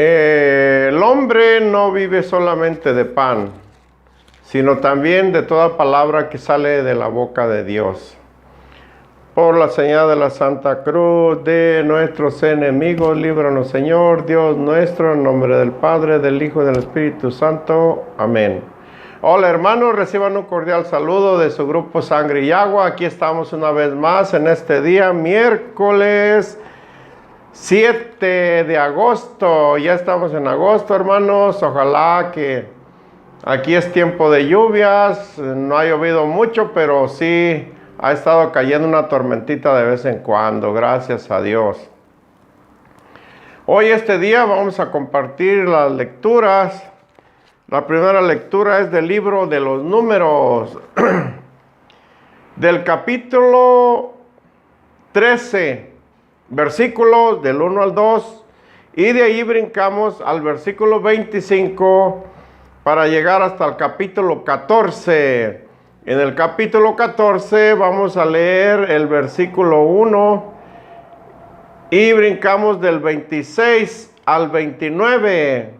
El hombre no vive solamente de pan, sino también de toda palabra que sale de la boca de Dios. Por la señal de la Santa Cruz de nuestros enemigos, líbranos, Señor, Dios nuestro, en nombre del Padre, del Hijo y del Espíritu Santo. Amén. Hola hermanos, reciban un cordial saludo de su grupo Sangre y Agua. Aquí estamos una vez más en este día, miércoles 7 de agosto. Ya estamos en agosto, hermanos. Ojalá que aquí es tiempo de lluvias. No ha llovido mucho, pero sí ha estado cayendo una tormentita de vez en cuando. Gracias a Dios. Hoy este día vamos a compartir las lecturas. La primera lectura es del libro de los Números, del capítulo 13, versículos del 1 al 2, y de ahí brincamos al versículo 25 para llegar hasta el capítulo 14. En el capítulo 14 vamos a leer el versículo 1 y brincamos del 26 al 29.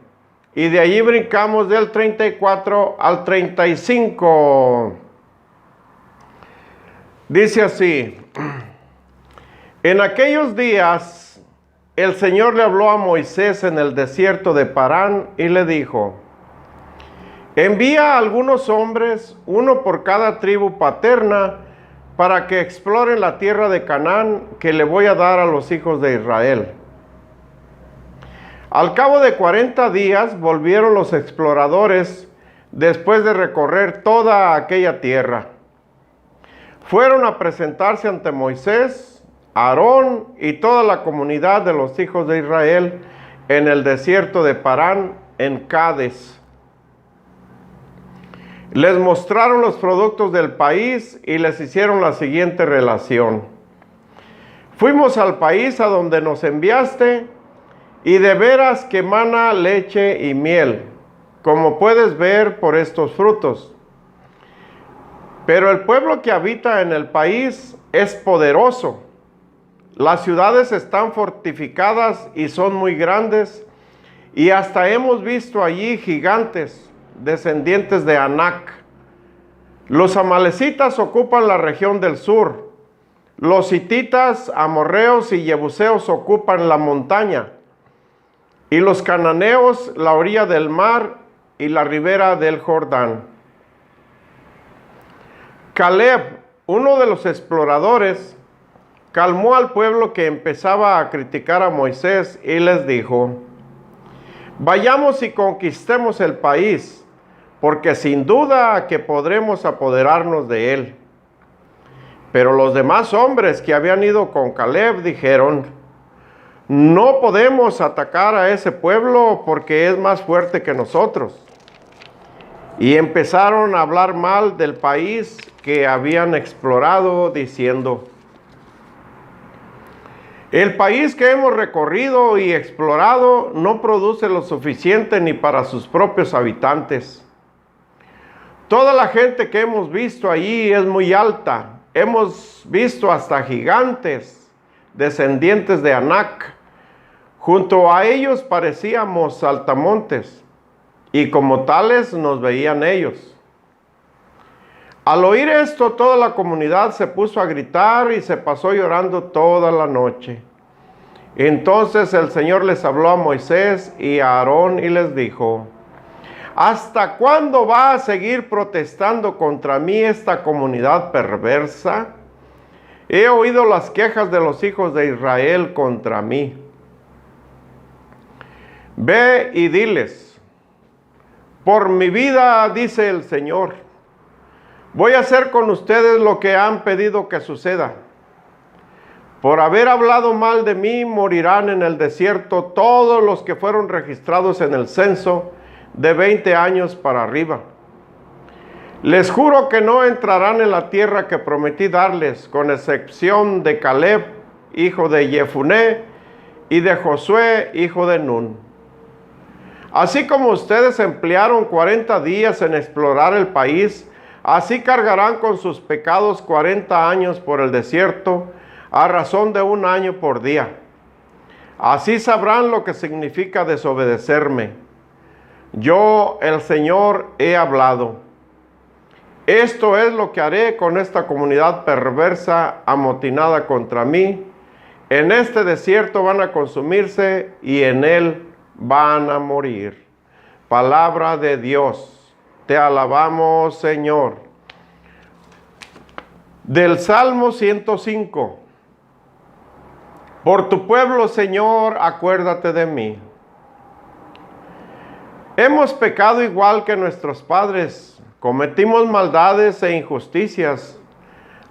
Y de allí brincamos del 34 al 35. Dice así: en aquellos días el Señor le habló a Moisés en el desierto de Parán y le dijo: envía a algunos hombres, uno por cada tribu paterna, para que exploren la tierra de Canaán que le voy a dar a los hijos de Israel. Al cabo de 40 días volvieron los exploradores después de recorrer toda aquella tierra. Fueron a presentarse ante Moisés, Aarón y toda la comunidad de los hijos de Israel en el desierto de Parán, en Cades. Les mostraron los productos del país y les hicieron la siguiente relación: fuimos al país a donde nos enviaste, y de veras que mana leche y miel, como puedes ver por estos frutos. Pero el pueblo que habita en el país es poderoso. Las ciudades están fortificadas y son muy grandes, y hasta hemos visto allí gigantes, descendientes de Anac. Los amalecitas ocupan la región del sur. Los hititas, amorreos y jebuseos ocupan la montaña. Y los cananeos la orilla del mar y la ribera del Jordán. Caleb, uno de los exploradores, calmó al pueblo que empezaba a criticar a Moisés y les dijo: vayamos y conquistemos el país, porque sin duda que podremos apoderarnos de él. Pero los demás hombres que habían ido con Caleb dijeron: no podemos atacar a ese pueblo porque es más fuerte que nosotros. Y empezaron a hablar mal del país que habían explorado, diciendo: el país que hemos recorrido y explorado no produce lo suficiente ni para sus propios habitantes. Toda la gente que hemos visto allí es muy alta. Hemos visto hasta gigantes, descendientes de Anac. Junto a ellos parecíamos saltamontes, y como tales nos veían ellos. Al oír esto, toda la comunidad se puso a gritar y se pasó llorando toda la noche. Entonces el Señor les habló a Moisés y a Aarón y les dijo: ¿hasta cuándo va a seguir protestando contra mí esta comunidad perversa? He oído las quejas de los hijos de Israel contra mí. Ve y diles: por mi vida, dice el Señor, voy a hacer con ustedes lo que han pedido que suceda. Por haber hablado mal de mí, morirán en el desierto todos los que fueron registrados en el censo de 20 años para arriba. Les juro que no entrarán en la tierra que prometí darles, con excepción de Caleb, hijo de Jefuné, y de Josué, hijo de Nun. Así como ustedes emplearon 40 días en explorar el país, así cargarán con sus pecados 40 años por el desierto, a razón de 1 año por día. Así sabrán lo que significa desobedecerme. Yo, el Señor, he hablado. Esto es lo que haré con esta comunidad perversa amotinada contra mí. En este desierto van a consumirse y en él van a morir. Palabra de Dios. Te alabamos, Señor. Del Salmo 105. Por tu pueblo, Señor, acuérdate de mí. Hemos pecado igual que nuestros padres, cometimos maldades e injusticias.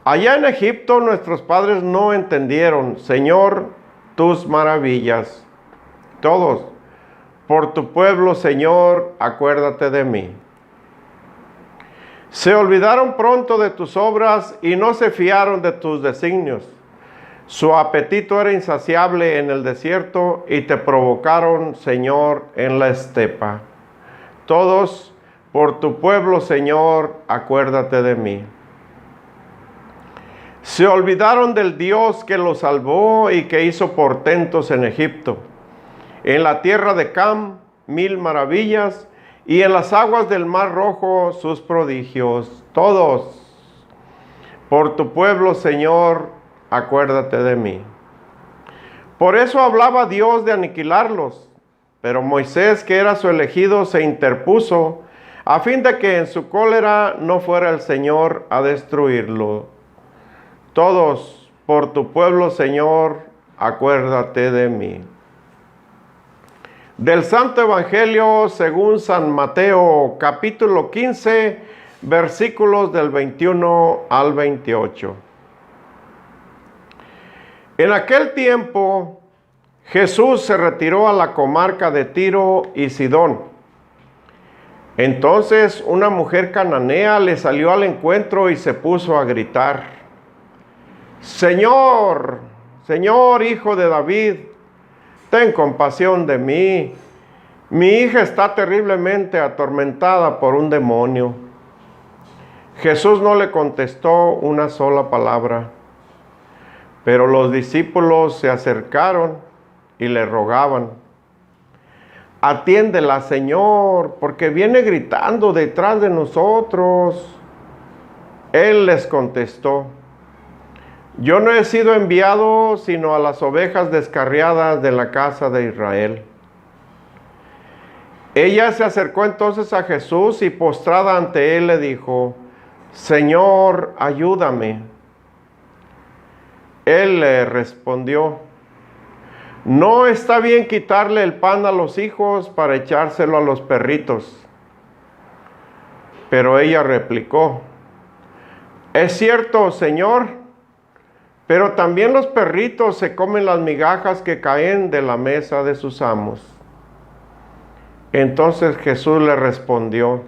Allá en Egipto nuestros padres no entendieron, Señor, tus maravillas. Todos, por tu pueblo, Señor, acuérdate de mí. Se olvidaron pronto de tus obras y no se fiaron de tus designios. Su apetito era insaciable en el desierto y te provocaron, Señor, en la estepa. Todos, por tu pueblo, Señor, acuérdate de mí. Se olvidaron del Dios que los salvó y que hizo portentos en Egipto, en la tierra de Cam, 1000 maravillas, y en las aguas del Mar Rojo sus prodigios. Todos, por tu pueblo, Señor, acuérdate de mí. Por eso hablaba Dios de aniquilarlos, pero Moisés, que era su elegido, se interpuso, a fin de que en su cólera no fuera el Señor a destruirlo. Todos, por tu pueblo, Señor, acuérdate de mí. Del Santo Evangelio según San Mateo, capítulo 15, versículos del 21 al 28. En aquel tiempo, Jesús se retiró a la comarca de Tiro y Sidón. Entonces una mujer cananea le salió al encuentro y se puso a gritar: Señor, Señor, Hijo de David, ten compasión de mí. Mi hija está terriblemente atormentada por un demonio. Jesús no le contestó una sola palabra, pero los discípulos se acercaron y le rogaban: atiéndela, Señor, porque viene gritando detrás de nosotros. Él les contestó: yo no he sido enviado sino a las ovejas descarriadas de la casa de Israel. Ella se acercó entonces a Jesús y postrada ante él le dijo: Señor, ayúdame. Él le respondió: no está bien quitarle el pan a los hijos para echárselo a los perritos. Pero ella replicó: es cierto, Señor, pero también los perritos se comen las migajas que caen de la mesa de sus amos. Entonces Jesús le respondió: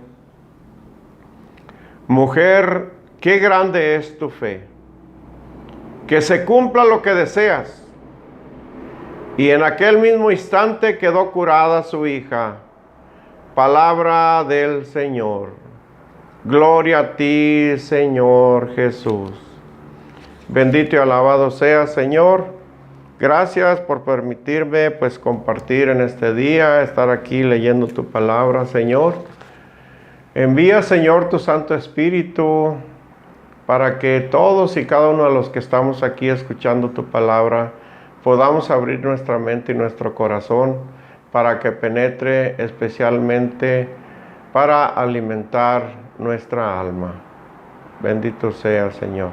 mujer, qué grande es tu fe, que se cumpla lo que deseas. Y en aquel mismo instante quedó curada su hija. Palabra del Señor. Gloria a ti, Señor Jesús. Bendito y alabado sea, Señor. Gracias por permitirme compartir en este día, estar aquí leyendo tu palabra, Señor. Envía, Señor, tu Santo Espíritu para que todos y cada uno de los que estamos aquí escuchando tu palabra podamos abrir nuestra mente y nuestro corazón para que penetre especialmente para alimentar nuestra alma. Bendito sea, Señor.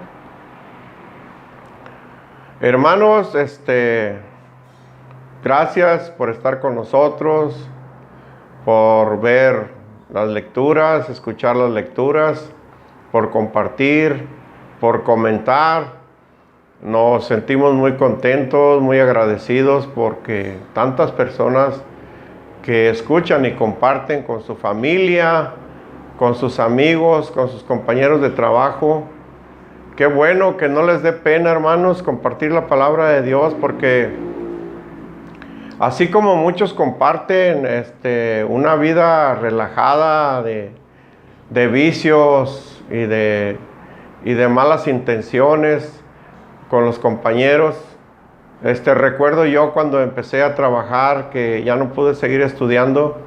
Hermanos, gracias por estar con nosotros, por ver las lecturas, escuchar las lecturas, por compartir, por comentar. Nos sentimos muy contentos, muy agradecidos porque tantas personas que escuchan y comparten con su familia, con sus amigos, con sus compañeros de trabajo. Qué bueno que no les dé pena, hermanos, compartir la palabra de Dios, porque así como muchos comparten una vida relajada de vicios y de malas intenciones con los compañeros, Recuerdo yo cuando empecé a trabajar, que ya no pude seguir estudiando,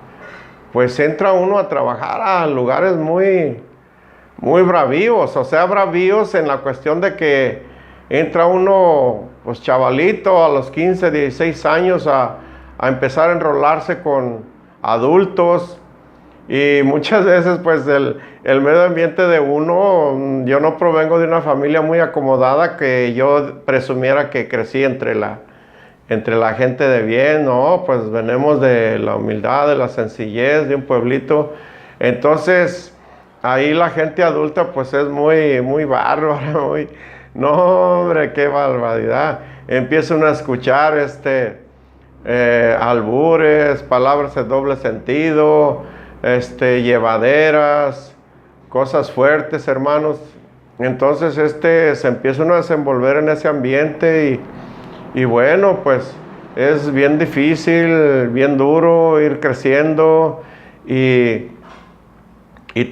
pues entra uno a trabajar a lugares muy, muy bravíos, o sea, bravíos en la cuestión de que entra uno, pues chavalito, a los 15, 16 años a empezar a enrolarse con adultos. Y muchas veces pues el medio ambiente de uno, yo no provengo de una familia muy acomodada que yo presumiera que crecí entre la gente de bien, no, pues venimos de la humildad, de la sencillez, de un pueblito. Entonces ahí la gente adulta pues es muy, muy bárbara, muy, no hombre, qué barbaridad. Empieza uno a escuchar albures, palabras de doble sentido, llevaderas, cosas fuertes, hermanos. Entonces se empieza uno a desenvolver en ese ambiente y bueno, pues es bien difícil, bien duro ir creciendo y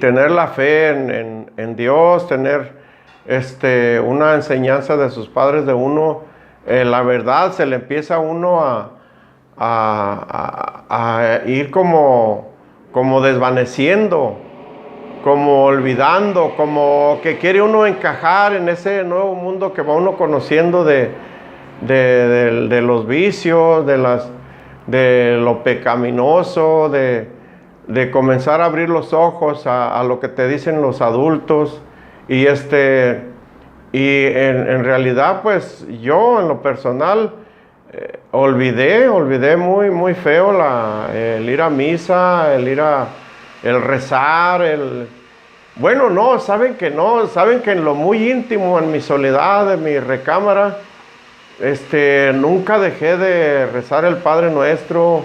tener la fe en Dios, tener una enseñanza de sus padres de uno. La verdad se le empieza a uno a ir como desvaneciendo, como olvidando, como que quiere uno encajar en ese nuevo mundo que va uno conociendo de los vicios, de lo pecaminoso, de comenzar a abrir los ojos a lo que te dicen los adultos. Y en realidad pues yo en lo personal olvidé muy, muy feo el ir a misa, el rezar, bueno, no, saben que en lo muy íntimo, en mi soledad, en mi recámara, nunca dejé de rezar el Padre Nuestro,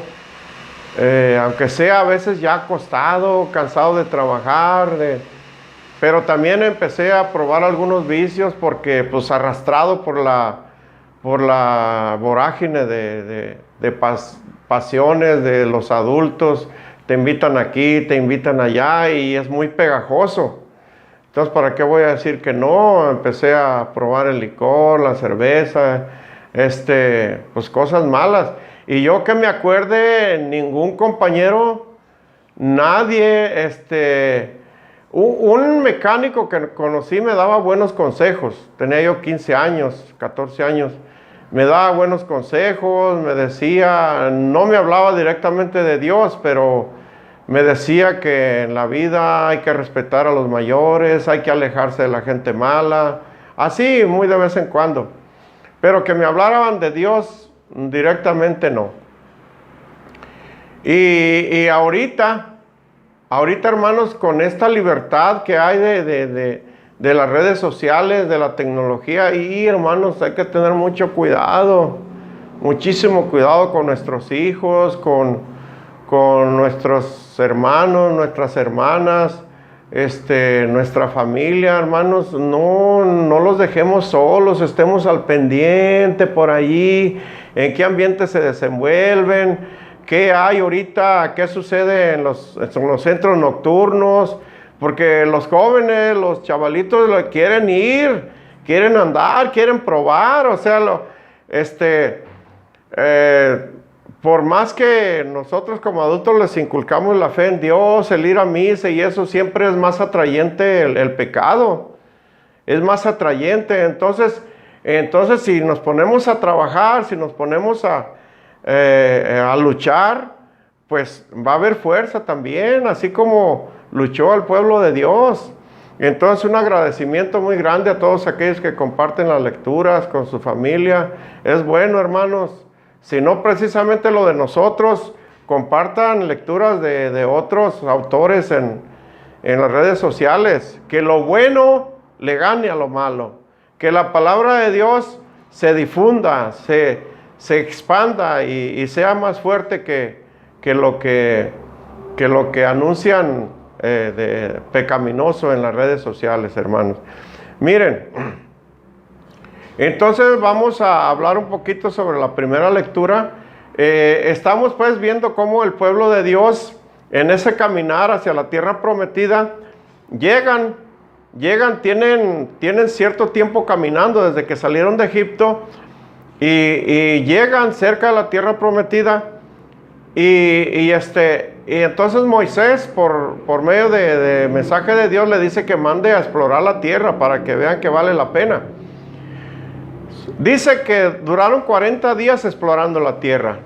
aunque sea a veces ya acostado, cansado de trabajar, pero también empecé a probar algunos vicios porque pues arrastrado por la vorágine de pasiones de los adultos, te invitan aquí, te invitan allá y es muy pegajoso. Entonces, ¿para qué voy a decir que no? Empecé a probar el licor, la cerveza, pues cosas malas. Y yo que me acuerde, ningún compañero, nadie, un mecánico que conocí me daba buenos consejos. Tenía yo 15 años, 14 años. Me daba buenos consejos, me decía, no me hablaba directamente de Dios, pero me decía que en la vida hay que respetar a los mayores, hay que alejarse de la gente mala, así muy de vez en cuando. Pero que me hablaran de Dios directamente no. Y ahorita hermanos, con esta libertad que hay de las redes sociales, de la tecnología, y hermanos, hay que tener mucho cuidado, muchísimo cuidado con nuestros hijos, con nuestros hermanos, nuestras hermanas, nuestra familia, hermanos, no los dejemos solos, estemos al pendiente por allí, en qué ambiente se desenvuelven, qué hay ahorita, qué sucede en los centros nocturnos, porque los jóvenes, los chavalitos quieren ir, quieren andar, quieren probar, o sea, por más que nosotros como adultos les inculcamos la fe en Dios, el ir a misa y eso, siempre es más atrayente el pecado, es más atrayente. Entonces si nos ponemos a trabajar, si nos ponemos a luchar, pues va a haber fuerza también, así como luchó el pueblo de Dios. Entonces un agradecimiento muy grande a todos aquellos que comparten las lecturas con su familia. Es bueno, hermanos, si no precisamente lo de nosotros, compartan lecturas de otros autores en las redes sociales, que lo bueno le gane a lo malo, que la palabra de Dios se difunda, se expanda y sea más fuerte que lo que anuncian de pecaminoso en las redes sociales, hermanos. Miren, entonces vamos a hablar un poquito sobre la primera lectura. Estamos pues viendo cómo el pueblo de Dios en ese caminar hacia la tierra prometida llegan, tienen cierto tiempo caminando desde que salieron de Egipto y llegan cerca de la tierra prometida. Y entonces Moisés, por medio de mensaje de Dios, le dice que mande a explorar la tierra para que vean que vale la pena. Dice que duraron 40 días explorando la tierra.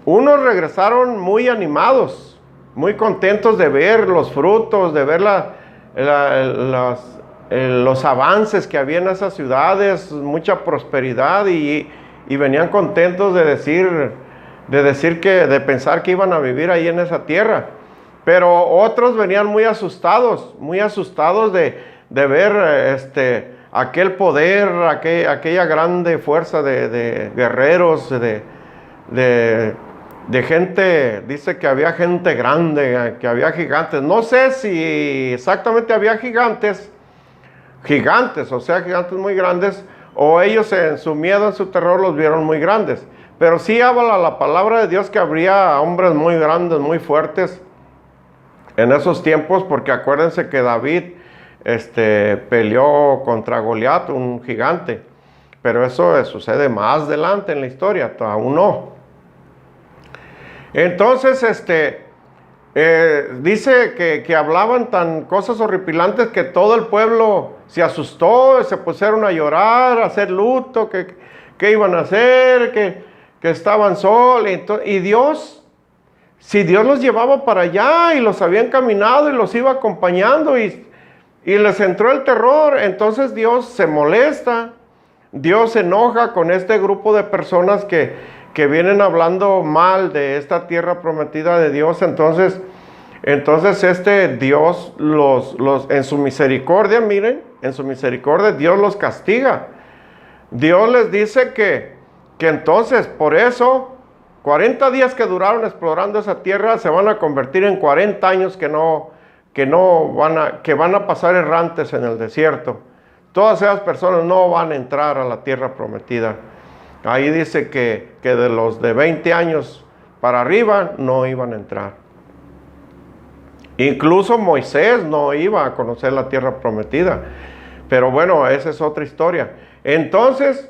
Unos regresaron muy animados, muy contentos de ver los frutos, de ver los avances que había en esas ciudades, mucha prosperidad, y venían contentos de pensar que iban a vivir ahí en esa tierra. Pero otros venían muy asustados de ver aquel poder, aquella grande fuerza de guerreros, de gente. Dice que había gente grande, que había gigantes. No sé si exactamente había gigantes, o sea, gigantes muy grandes, o ellos en su miedo, en su terror, los vieron muy grandes. Pero sí habla la palabra de Dios que habría hombres muy grandes, muy fuertes en esos tiempos, porque acuérdense que David peleó contra Goliat, un gigante. Pero eso sucede más adelante en la historia, aún no. Entonces, dice que hablaban tan cosas horripilantes que todo el pueblo se asustó, se pusieron a llorar, a hacer luto, que iban a hacer, que estaban solos. Y Dios, si Dios los llevaba para allá y los habían caminado y los iba acompañando y les entró el terror, entonces Dios se molesta, Dios se enoja con este grupo de personas que vienen hablando mal de esta tierra prometida de Dios. Entonces Dios en su misericordia, miren, en su misericordia Dios los castiga. Dios les dice que entonces, por eso, 40 días que duraron explorando esa tierra se van a convertir en 40 años que van a pasar errantes en el desierto. Todas esas personas no van a entrar a la tierra prometida. Ahí dice que de los de 20 años para arriba no iban a entrar. Incluso Moisés no iba a conocer la tierra prometida. Pero bueno, esa es otra historia. Entonces,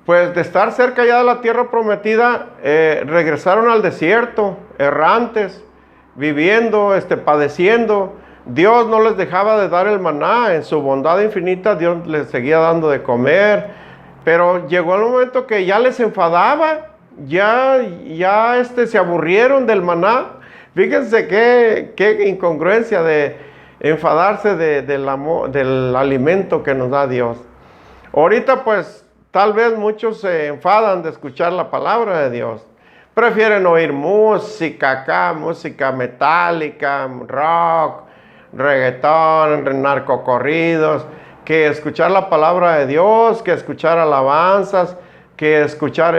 pues de estar cerca ya de la tierra prometida, regresaron al desierto, errantes, viviendo, padeciendo. Dios no les dejaba de dar el maná. En su bondad infinita Dios les seguía dando de comer. Pero llegó el momento que ya les enfadaba, ya se aburrieron del maná. Fíjense qué incongruencia de enfadarse del alimento que nos da Dios. Ahorita pues tal vez muchos se enfadan de escuchar la palabra de Dios. Prefieren oír música metálica, rock, reggaetón, narcocorridos, que escuchar la palabra de Dios, que escuchar alabanzas, que escuchar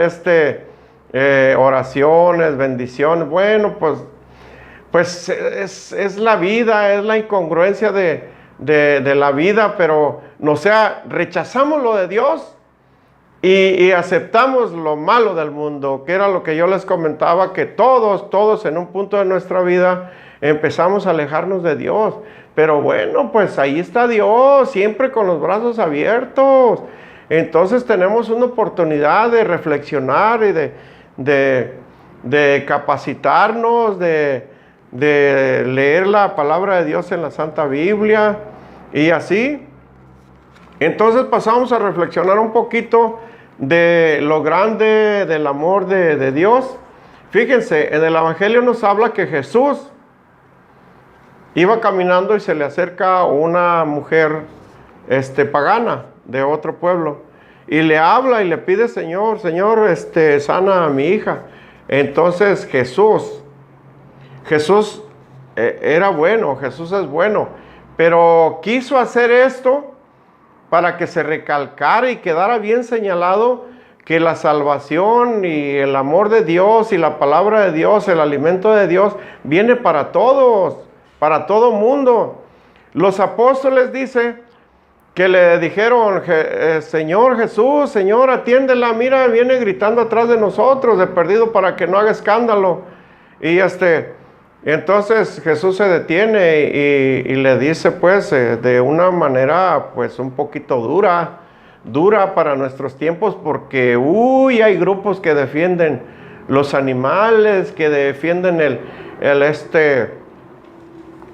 oraciones, bendiciones. Bueno, pues es la vida, es la incongruencia de la vida, pero rechazamos lo de Dios y aceptamos lo malo del mundo, que era lo que yo les comentaba, que todos en un punto de nuestra vida empezamos a alejarnos de Dios. Pero bueno, pues ahí está Dios, siempre con los brazos abiertos. Entonces tenemos una oportunidad de reflexionar y de capacitarnos, de leer la palabra de Dios en la Santa Biblia y así. Entonces pasamos a reflexionar un poquito de lo grande del amor de Dios. Fíjense, en el Evangelio nos habla que Jesús iba caminando y se le acerca una mujer pagana de otro pueblo y le habla y le pide: Señor, sana a mi hija. Entonces Jesús era bueno, Jesús es bueno, pero quiso hacer esto para que se recalcara y quedara bien señalado que la salvación y el amor de Dios y la palabra de Dios, el alimento de Dios, viene para todos, para todo mundo. Los apóstoles dice que le dijeron: Señor Jesús, Señor, atiéndela, mira, viene gritando atrás de nosotros, de perdido, para que no haga escándalo. Y entonces Jesús se detiene y le dice, pues, de una manera, pues, un poquito dura: dura para nuestros tiempos porque, hay grupos que defienden los animales, que defienden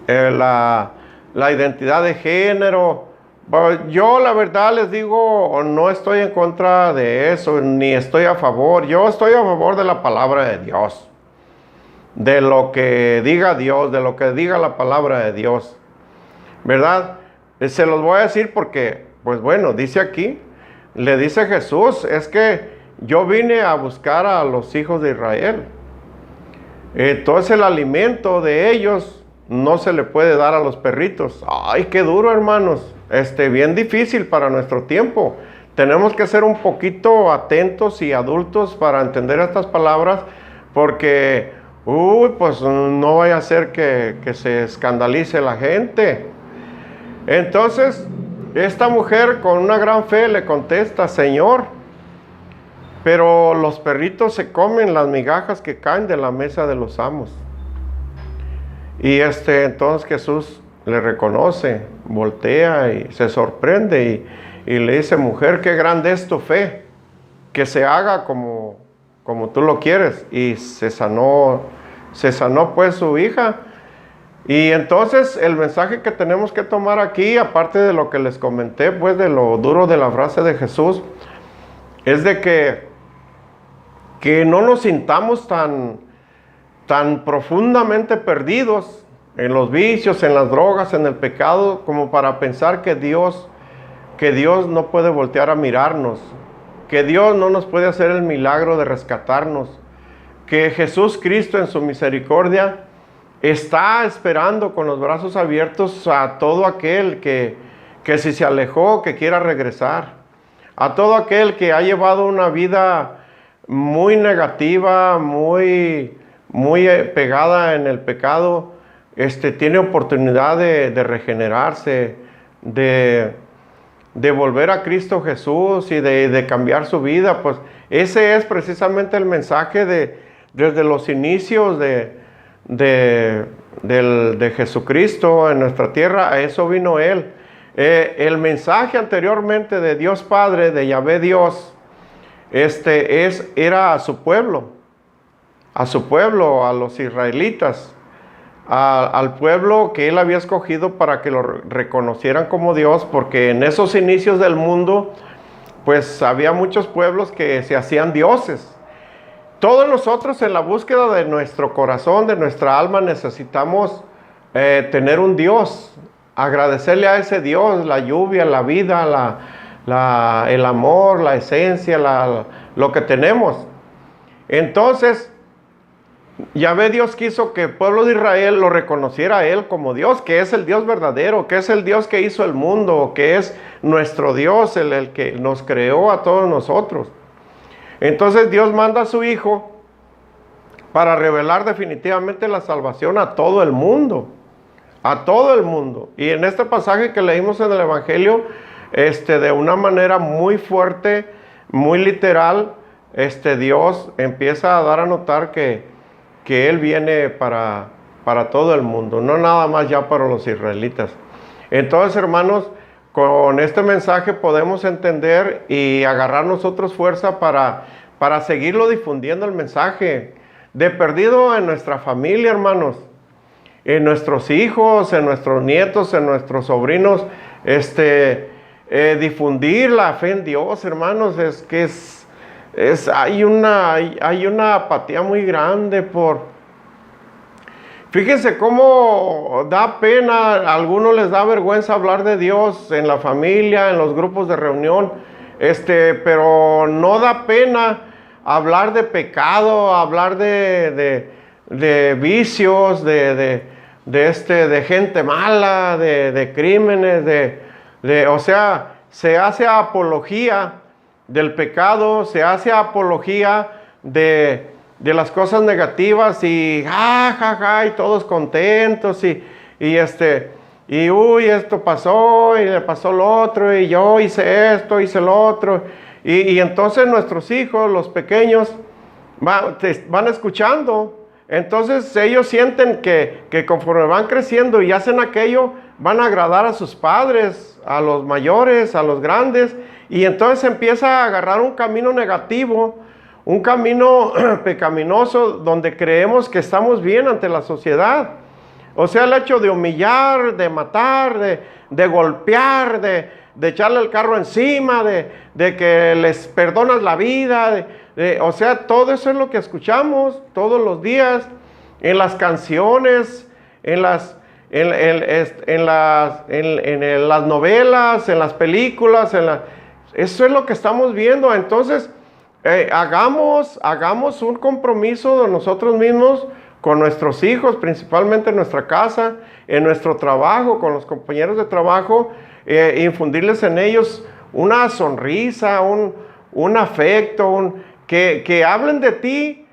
la identidad de género. Yo la verdad les digo, no estoy en contra de eso, ni estoy a favor. Yo estoy a favor de la palabra de Dios, de lo que diga Dios, de lo que diga la palabra de Dios, ¿verdad? Se los voy a decir porque, pues bueno, dice aquí, le dice Jesús, es que yo vine a buscar a los hijos de Israel. Entonces el alimento de ellos no se le puede dar a los perritos. Ay, qué duro, hermanos. Bien difícil para nuestro tiempo. Tenemos que ser un poquito atentos y adultos para entender estas palabras, porque, pues no vaya a ser que se escandalice la gente. Entonces, esta mujer con una gran fe le contesta, Señor, pero los perritos se comen las migajas que caen de la mesa de los amos. Y entonces Jesús le reconoce, voltea y se sorprende y le dice, mujer, qué grande es tu fe, que se haga como tú lo quieres. Y se sanó pues su hija. Y entonces el mensaje que tenemos que tomar aquí, aparte de lo que les comenté, pues de lo duro de la frase de Jesús, es de que no nos sintamos tan profundamente perdidos en los vicios, en las drogas, en el pecado, como para pensar que Dios no puede voltear a mirarnos, que Dios no nos puede hacer el milagro de rescatarnos, que Jesús Cristo en su misericordia está esperando con los brazos abiertos a todo aquel que si se alejó, que quiera regresar, a todo aquel que ha llevado una vida muy negativa, muy pegada en el pecado, tiene oportunidad de regenerarse, de volver a Cristo Jesús y de cambiar su vida. Pues ese es precisamente el mensaje desde los inicios de Jesucristo en nuestra tierra. A eso vino Él. El mensaje anteriormente de Dios Padre, de Yahvé Dios, era a su pueblo, a los israelitas, al pueblo que Él había escogido para que lo reconocieran como Dios, porque en esos inicios del mundo, pues había muchos pueblos que se hacían dioses. Todos nosotros en la búsqueda de nuestro corazón, de nuestra alma, necesitamos tener un Dios, agradecerle a ese Dios la lluvia, la vida, el amor, la esencia, lo que tenemos. Entonces, Yahvé Dios quiso que el pueblo de Israel lo reconociera a Él como Dios, que es el Dios verdadero, que es el Dios que hizo el mundo, que es nuestro Dios, el que nos creó a todos nosotros. Entonces Dios manda a su Hijo para revelar definitivamente la salvación a todo el mundo, a todo el mundo. Y en este pasaje que leímos en el Evangelio, de una manera muy fuerte, muy literal, Dios empieza a dar a notar que Él viene para todo el mundo, no nada más ya para los israelitas. Entonces, hermanos, con este mensaje podemos entender y agarrar nosotros fuerza para seguirlo difundiendo el mensaje. De perdido en nuestra familia, hermanos, en nuestros hijos, en nuestros nietos, en nuestros sobrinos, difundir la fe en Dios, hermanos, es que hay una apatía muy grande Fíjense cómo da pena, a algunos les da vergüenza hablar de Dios en la familia, en los grupos de reunión, pero no da pena hablar de pecado, hablar de vicios, de gente mala, de crímenes, o sea, se hace apología del pecado, se hace apología de las cosas negativas y y todos contentos y esto pasó y le pasó lo otro y yo hice esto, hice lo otro y entonces nuestros hijos, los pequeños, van escuchando. Entonces ellos sienten que conforme van creciendo y hacen aquello, van a agradar a sus padres, a los mayores, a los grandes, y entonces empieza a agarrar un camino negativo, un camino pecaminoso donde creemos que estamos bien ante la sociedad. O sea, el hecho de humillar, de matar, de golpear, de echarle el carro encima, de que les perdonas la vida, o sea, todo eso es lo que escuchamos todos los días, en las canciones, en las novelas, en las películas, eso es lo que estamos viendo. Entonces, hagamos un compromiso de nosotros mismos con nuestros hijos, principalmente en nuestra casa, en nuestro trabajo, con los compañeros de trabajo, infundirles en ellos una sonrisa, un afecto, que hablen de ti,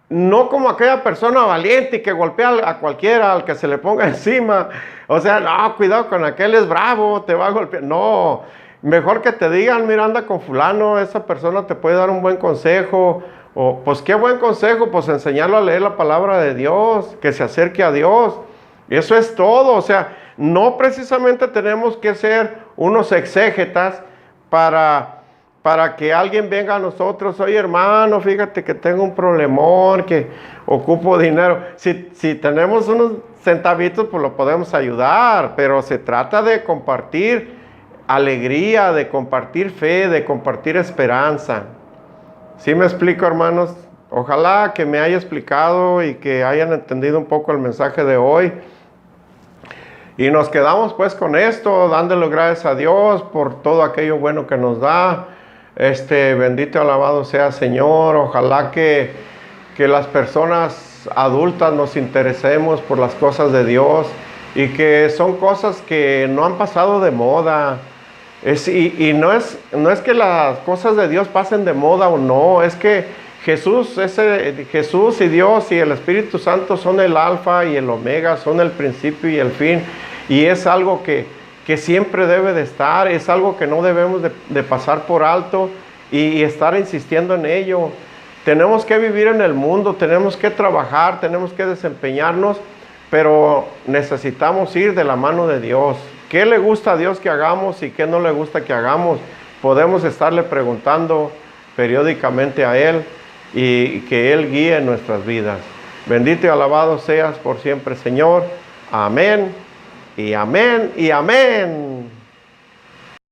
no como aquella persona valiente que golpea a cualquiera, al que se le ponga encima. O sea, no, cuidado con aquel, es bravo, te va a golpear. No, mejor que te digan, mira, anda con fulano, esa persona te puede dar un buen consejo. O, pues qué buen consejo, pues enseñarlo a leer la palabra de Dios, que se acerque a Dios. Eso es todo. O sea, no precisamente tenemos que ser unos exégetas para que alguien venga a nosotros. Oye, hermano, fíjate que tengo un problemón, que ocupo dinero. Si tenemos unos centavitos, pues lo podemos ayudar, pero se trata de compartir alegría, de compartir fe, de compartir esperanza. ¿Sí me explico, hermanos? Ojalá que me haya explicado y que hayan entendido un poco el mensaje de hoy. Y nos quedamos pues con esto, dándole gracias a Dios por todo aquello bueno que nos da. Bendito y alabado sea Señor. Ojalá que las personas adultas nos interesemos por las cosas de Dios y que son cosas que no han pasado de moda. No es que las cosas de Dios pasen de moda o no, es que Jesús y Dios y el Espíritu Santo son el alfa y el omega, son el principio y el fin, y es algo que siempre debe de estar, es algo que no debemos de pasar por alto y estar insistiendo en ello. Tenemos que vivir en el mundo, tenemos que trabajar, tenemos que desempeñarnos, pero necesitamos ir de la mano de Dios. ¿Qué le gusta a Dios que hagamos y qué no le gusta que hagamos? Podemos estarle preguntando periódicamente a Él y que Él guíe nuestras vidas. Bendito y alabado seas por siempre, Señor. Amén y amén y amén.